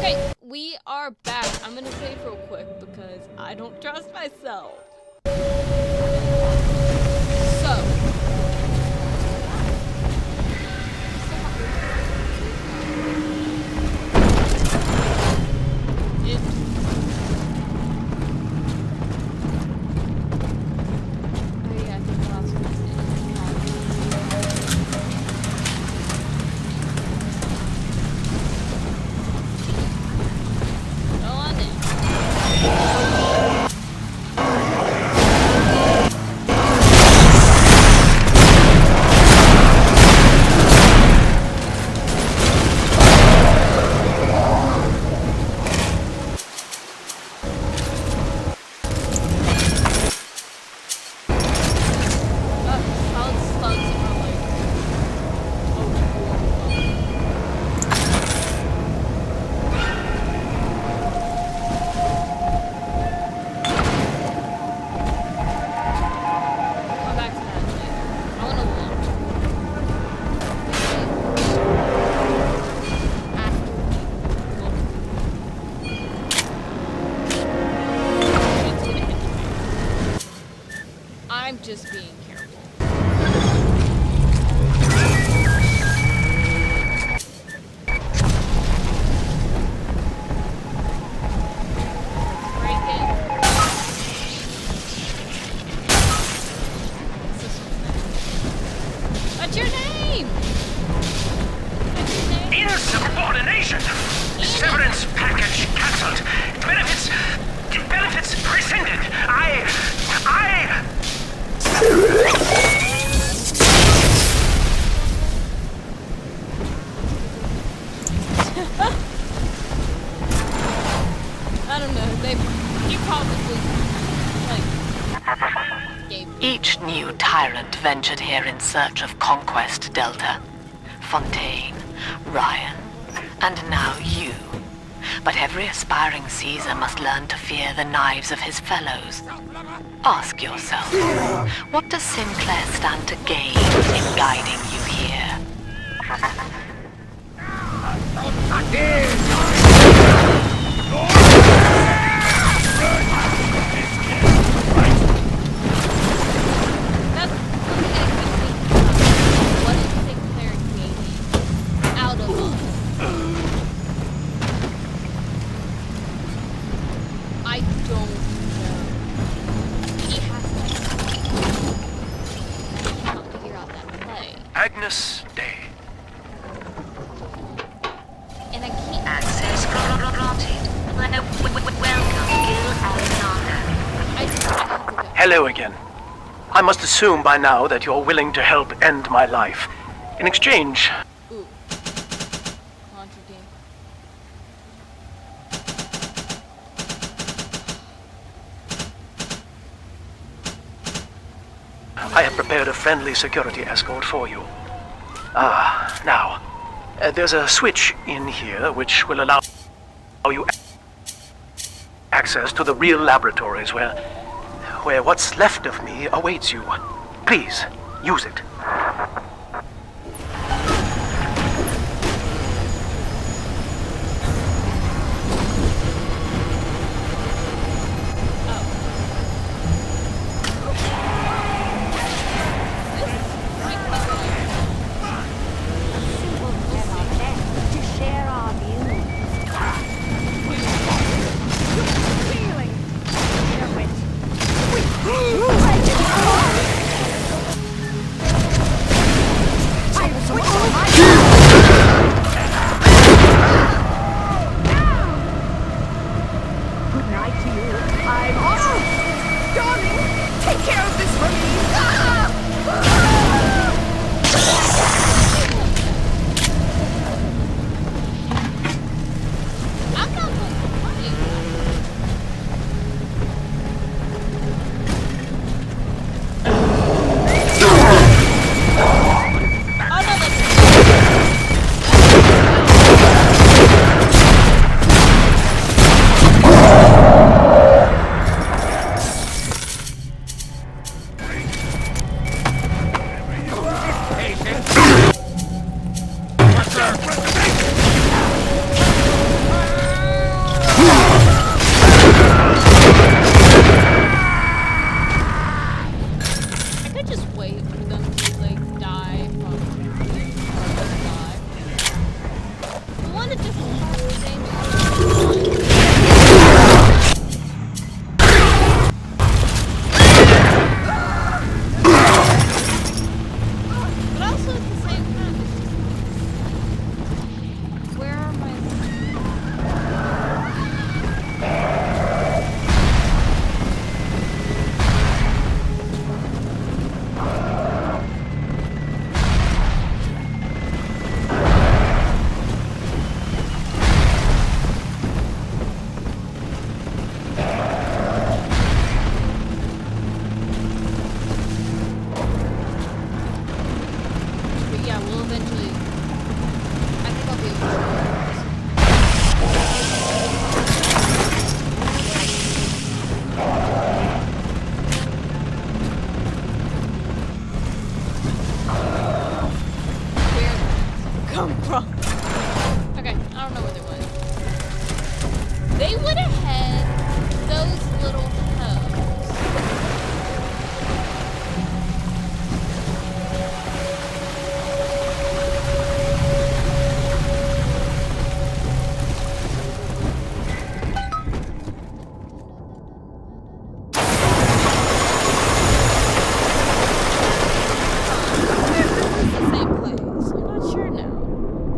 Okay, we are back. I'm gonna save real quick because I don't trust myself. So. I'm just being careful. Break it. What's your name? What's your name? Insubordination! Severance package cancelled. Benefits rescinded. I don't know. He probably gave me. Each new tyrant ventured here in search of conquest, Delta. Fontaine, Ryan, and now you. But every aspiring Caesar must learn to fear the knives of his fellows. Ask yourself, what does Sinclair stand to gain in guiding you here? What is Sinclair gaining out of us? I don't know. He has to figure out that play. Agnes Day. And I can't. Access granted. Welcome, Gil Alexander. I have to go. Hello again. I must assume by now that you're willing to help end my life. In exchange, Ooh. Launcher game. I have prepared a friendly security escort for you. Now, there's a switch in here which will allow you access to the real laboratories where what's left of me awaits you. Please, use it. it just the same? But also at the same time, it's just... Where are my... But yeah, we'll eventually... I think I'll be able to... Where did it come from? Okay, I don't know where they went. They would have had those little toes. The same place. I'm not sure now.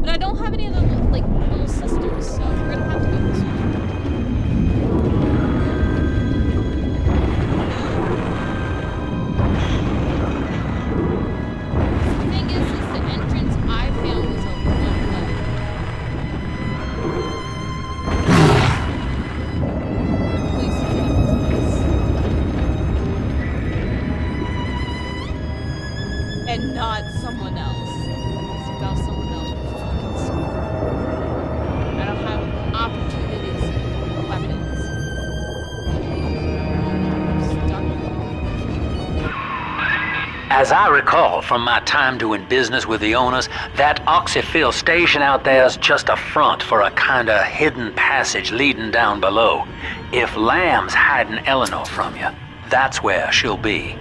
But I don't have any other like little sisters, so we're gonna have to go this way. The thing is the entrance I found was over one way. Please kill us. And not someone else. Because if that was someone else, we're fucking screwed. I don't have opportunities, weapons. I'm stuck. As I recall from my time doing business with the owners, that oxyfill station out there's just a front for a kinda hidden passage leading down below. If Lamb's hiding Eleanor from you, that's where she'll be.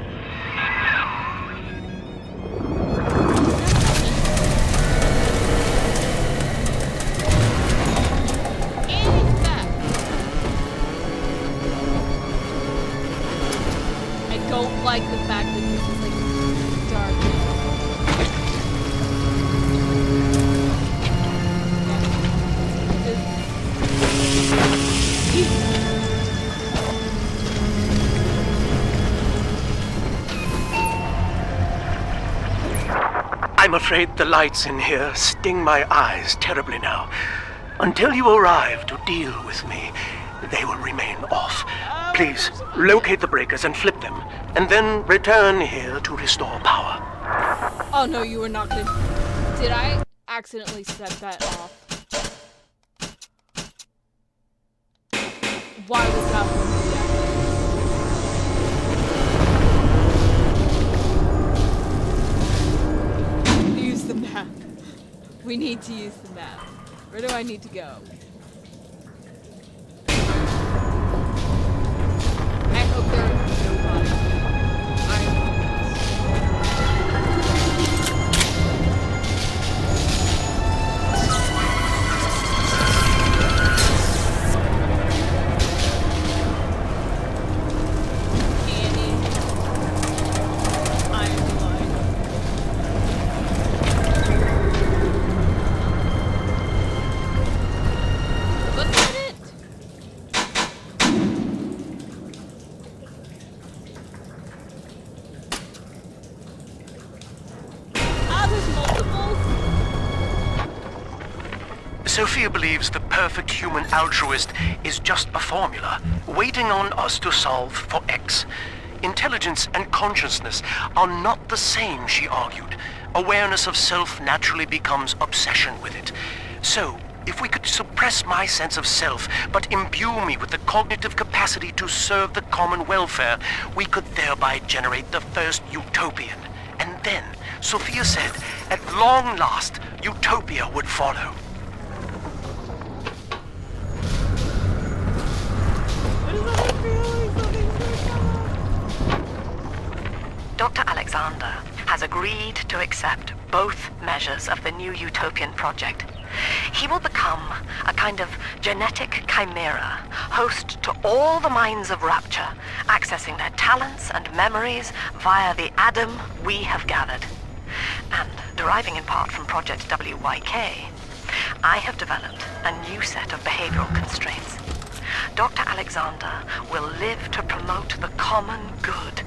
And back. I don't like the fact that this is like dark. I'm afraid the lights in here sting my eyes terribly now. Until you arrive to deal with me, they will remain off. Please, locate the breakers and flip them, and then return here to restore power. Oh no, you were not gonna. Did I accidentally set that off? Why was that one reactive? Use the map. We need to use the map. Where do I need to go? I hope there are no bodies. Sophia believes the perfect human altruist is just a formula, waiting on us to solve for X. Intelligence and consciousness are not the same, she argued. Awareness of self naturally becomes obsession with it. So, if we could suppress my sense of self, but imbue me with the cognitive capacity to serve the common welfare, we could thereby generate the first utopian. And then, Sophia said, at long last, utopia would follow. Dr. Alexander has agreed to accept both measures of the new utopian project, He will become a kind of genetic chimera, host to all the minds of Rapture, accessing their talents and memories via the Adam we have gathered. And deriving in part from Project WYK, I have developed a new set of behavioral constraints. Dr. Alexander will live to promote the common good.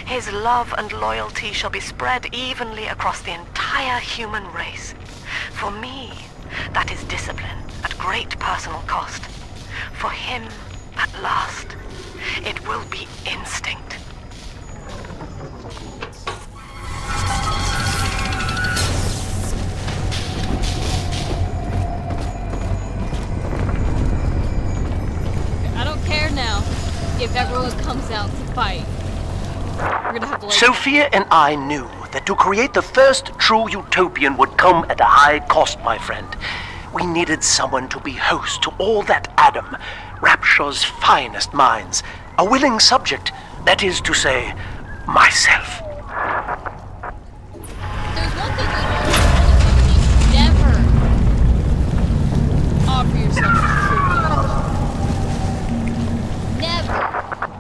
His love and loyalty shall be spread evenly across the entire human race. For me, that is discipline at great personal cost. For him, at last, it will be instinct. I don't care now if everyone comes out to fight. We're gonna have to Sophia and I knew that to create the first true utopian would come at a high cost, my friend. We needed someone to be host to all that Adam, Rapture's finest minds. A willing subject, that is to say, myself. There's one thing we know. Never offer yourself as tribute. Never.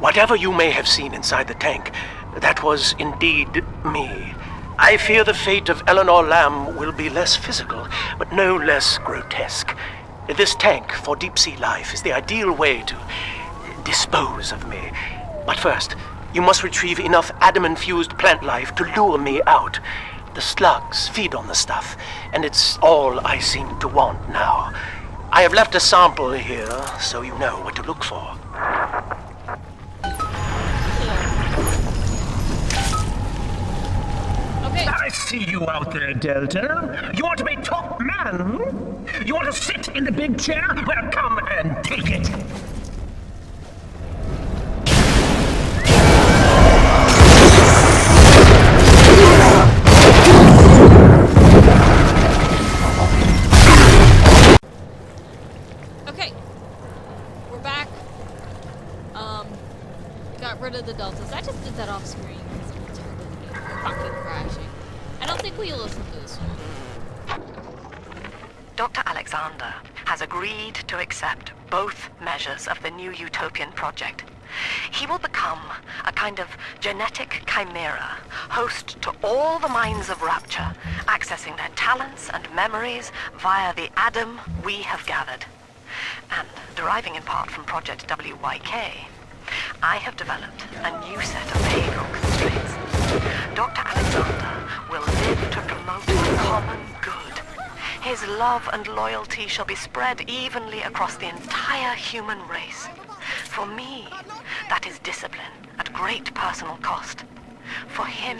Whatever you may have seen inside the tank, that was indeed me. I fear the fate of Eleanor Lamb will be less physical, but no less grotesque. This tank for deep-sea life is the ideal way to dispose of me. But first, you must retrieve enough Adam-infused plant life to lure me out. The slugs feed on the stuff, and it's all I seem to want now. I have left a sample here, so you know what to look for. I see you out there, Delta. You want to be top man? You want to sit in the big chair? Well, come and take it. Okay. We're back. Got rid of the deltas. I just did that off screen because it was fucking crashing. I don't think we listen to this one. Dr. Alexander has agreed to accept both measures of the new utopian project. He will become a kind of genetic chimera, host to all the minds of Rapture, accessing their talents and memories via the Adam we have gathered. And deriving in part from Project WYK, I have developed a new set of behavioral constraints. Dr. Alexander will live to promote the common good. His love and loyalty shall be spread evenly across the entire human race. For me, that is discipline at great personal cost. For him,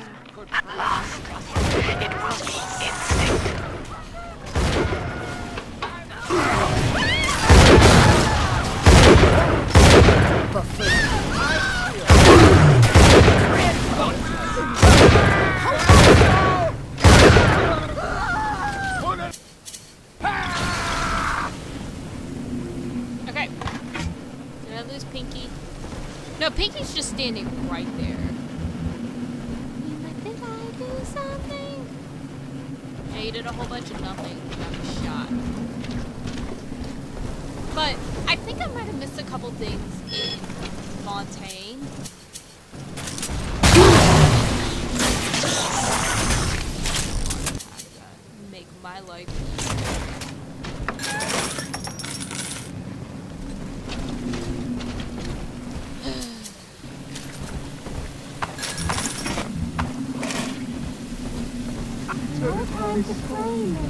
at last, it will be instinct. Okay. Did I lose Pinky? No, Pinky's just standing right there. Did I do something? Yeah, you did a whole bunch of nothing. Got me shot. But I think I might have missed a couple things in Fontaine. Make my life easier. No time to claim it.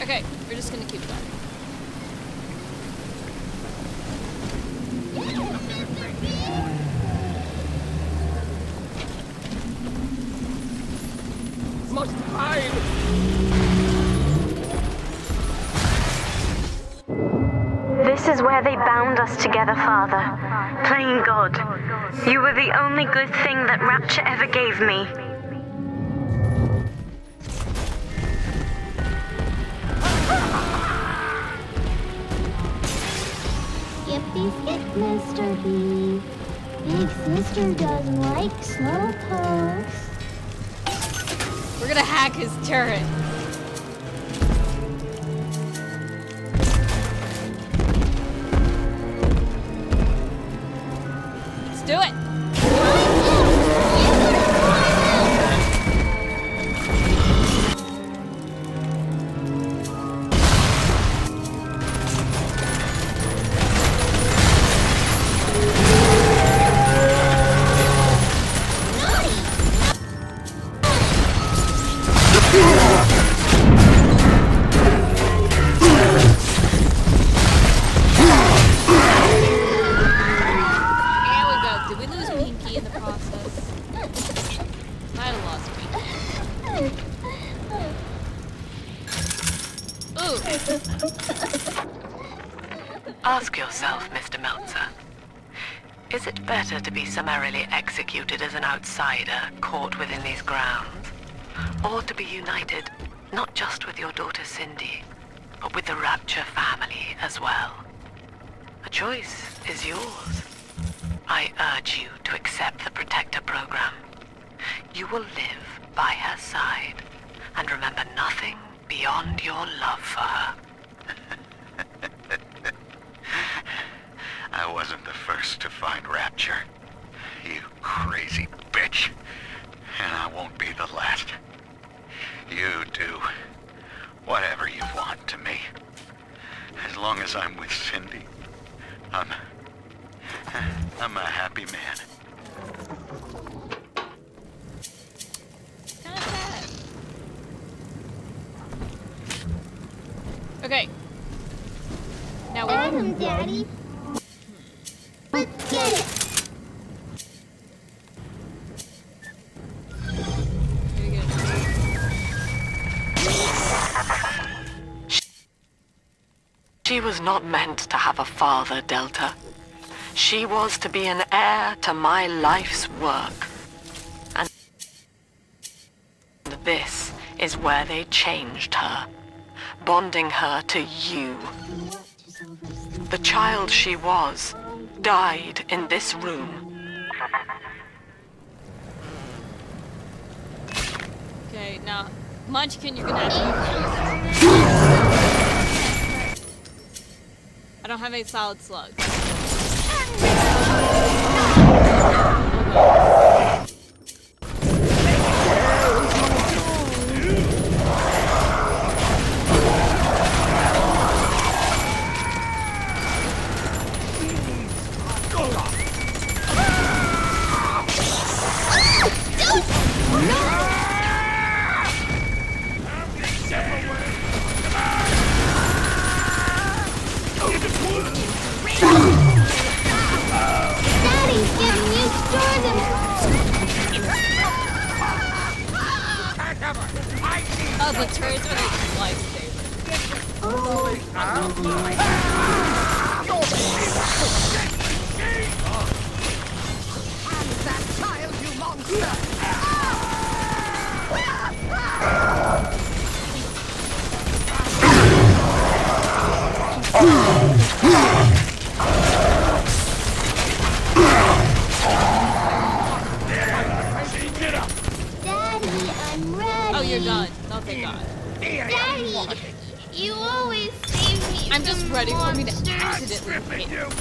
Okay, we're just gonna keep going. Must hide. This is where they bound us together, Father. Playing God. You were the only good thing that Rapture ever gave me. Mr. B. Big sister doesn't like slowpokes. We're gonna hack his turret. Let's do it. Ask yourself, Mr. Meltzer. Is it better to be summarily executed as an outsider caught within these grounds? Or to be united not just with your daughter Cindy, but with the Rapture family as well? The choice is yours. I urge you to accept the Protector program. You will live by her side and remember nothing beyond your love for her. I wasn't the first to find Rapture, you crazy bitch. And I won't be the last. You do whatever you want to me. As long as I'm with Cindy, I'm a happy man. Kinda sad. Okay. Now we Adam, Daddy. Let's get it. She was not meant to have a father, Delta. She was to be an heir to my life's work. And this is where they changed her, bonding her to you. The child she was died in this room. Okay, now, Munchkin, you're gonna have to... I don't have any solid slugs. Oh, the turrets are like lifesavers. That child, you monster! Daddy, I'm ready. Oh, you're done. Oh, thank God. Daddy, you always save me. I'm just from ready for me to monsters. accidentally hit.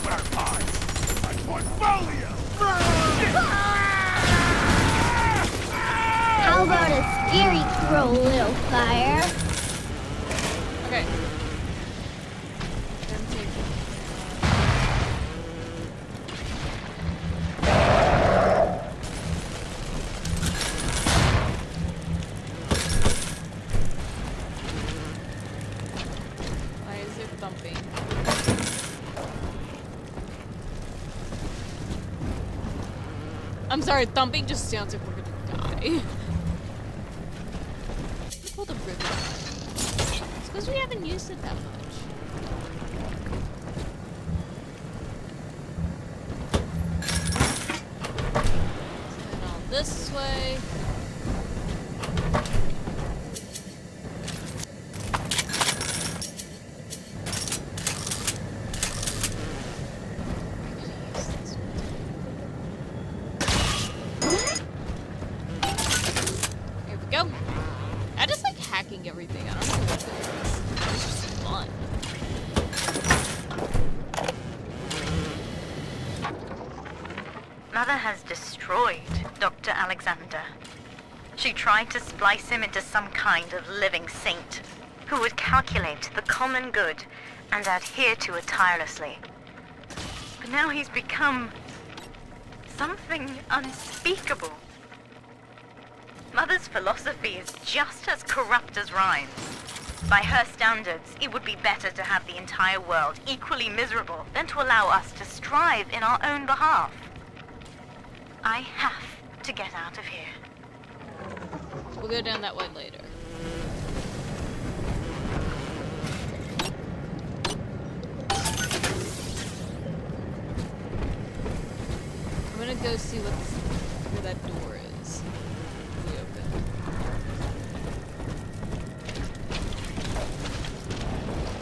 How about a scary throw, little fire? Okay. Why is it thumping? I'm sorry, thumping just sounds like we're gonna die. Pull the ribbon. It's because we haven't used it that much. Send all this way. Mother has destroyed Dr. Alexander. She tried to splice him into some kind of living saint who would calculate the common good and adhere to it tirelessly. But now he's become something unspeakable. Mother's philosophy is just as corrupt as Ryan's. By her standards, it would be better to have the entire world equally miserable than to allow us to strive in our own behalf. I have to get out of here. We'll go down that way later. I'm gonna go see where that door is. We open.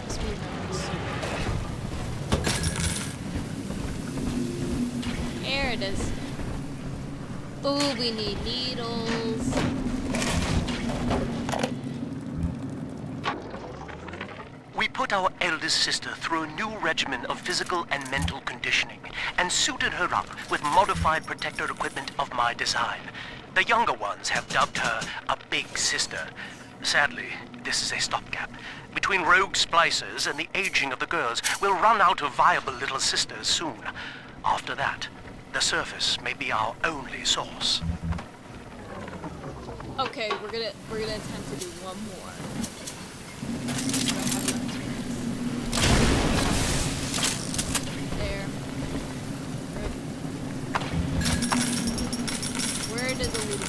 Must be around. There it is. Ooh, we need needles. We put our eldest sister through a new regimen of physical and mental conditioning and suited her up with modified protector equipment of my design. The younger ones have dubbed her a big sister. Sadly, this is a stopgap. Between rogue splicers and the aging of the girls, we'll run out of viable little sisters soon. After that, the surface may be our only source. Okay, we're gonna attempt to do one more. There. Where did the little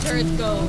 turret go?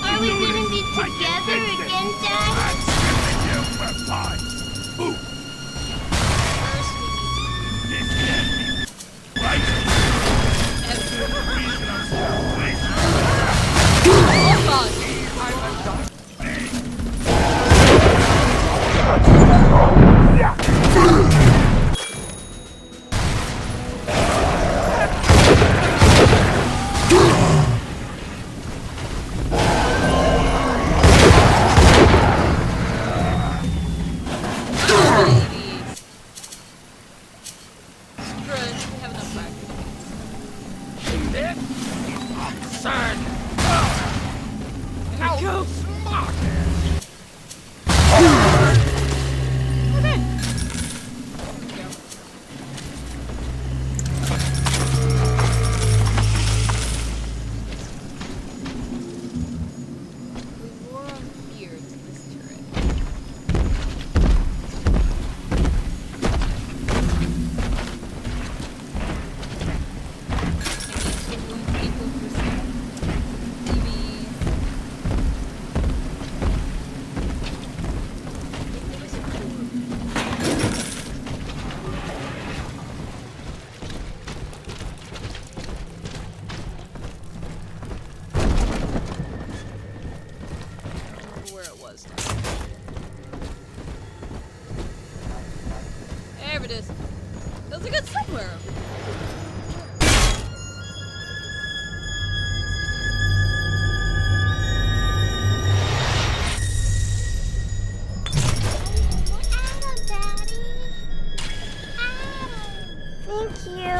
Are we gonna be together again, Dad? There's a good somewhere. Thank you.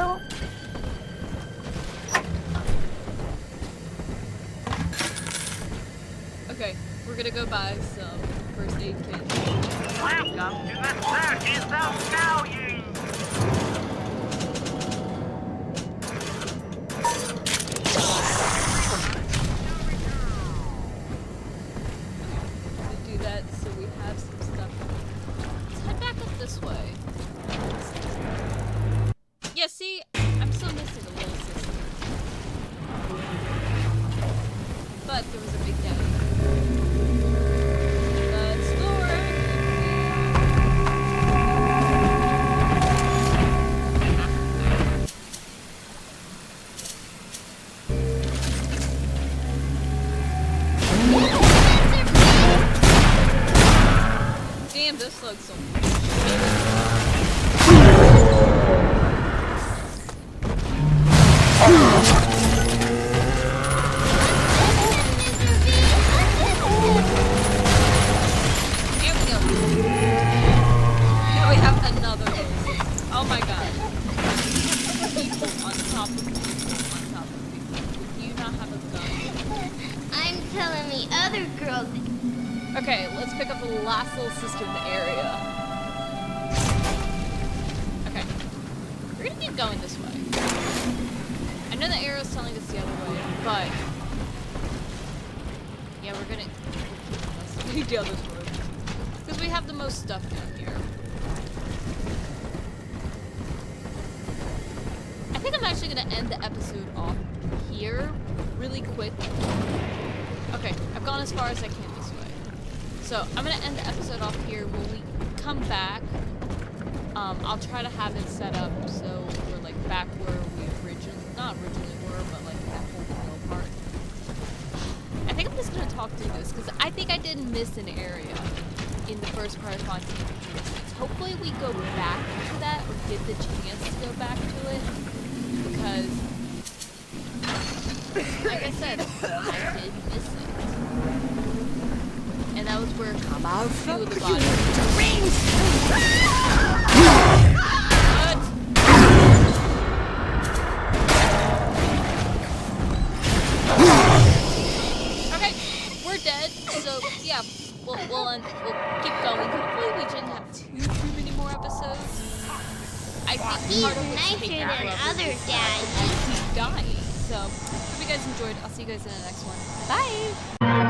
Okay, we're gonna go buy some first aid kits. Welcome to the circus of value! To do that so we have some stuff. Let's head back up this way. Yeah, see, I'm still missing a little sister. But there was a big daddy. Let's go Damn, this looks so Here we go. Now we have another one. Oh my god. People on top of people on top of people. Do you not have a gun? I'm telling the other girls. Okay, let's pick up the last little sister in the area. Okay. We're gonna keep going this way. I know the arrow's telling us the other way, but yeah, we're gonna keep the other way. Because we have the most stuff down here. I think I'm actually gonna end the episode off here really quick. Okay, I've gone as far as I can this way. So I'm gonna end the episode off here. When we come back, I'll try to have it set up so we're like back where we not originally were, but like that whole middle part. I think I'm just gonna talk through this because I think I did miss an area in the first part of Fontaine. Hopefully we go back to that or get the chance to go back to it because, like I said, I did miss it. And that was where a few of the bodies. What? Okay, we're dead. So yeah, we'll keep going. Hopefully we shouldn't have too many more episodes. I think He's part of what's nicer taking than forever other is dads. I keep dying. So hope you guys enjoyed. I'll see you guys in the next one. Bye.